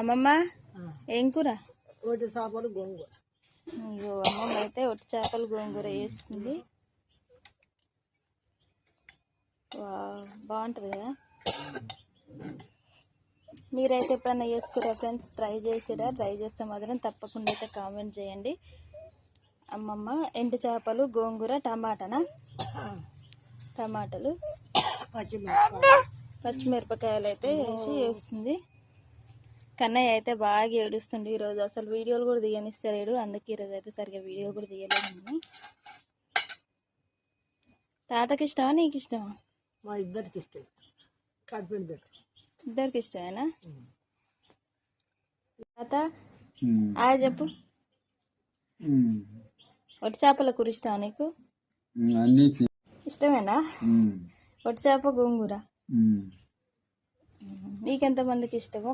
అమ్మమ్మ ఏం కూర? ఒట్టి చేపలు గోంగూర. అయ్యో అమ్మమ్మ అయితే ఒట్టి చేపలు గోంగూర వేస్తుంది. బాగుంటుంది కదా. మీరైతే ఎప్పుడన్నా చేసుకురా ఫ్రెండ్స్? ట్రై చేసిరా? ట్రై చేస్తే మాత్రం తప్పకుండా అయితే కామెంట్ చేయండి. అమ్మమ్మ ఎండు చేపలు గోంగూర టమాటానా? టమాటాలు పచ్చిమిరపకాయలు అయితే వేసి చేస్తుంది. కన్నయ్య అయితే బాగా ఏడుస్తుండే ఈరోజు. అసలు వీడియోలు కూడా తీయనిస్తలేడు. అందుకే ఈరోజు అయితే సరిగ్గా వీడియో కూడా తీయలేదు. నేను తాతకి ఇష్టమా నీకు ఇష్టమా? మా ఇద్దరికి ఇష్టం. కడుపుని పెట్టు. ఇద్దరికి ఇష్టమేనా? తాత చెప్పు. ఒట్టి చేపల కూర ఇష్టమా నీకు? ఇష్టమేనా? ఒట్టి చేప గోంగూర మీకెంతమందికి ఇష్టమో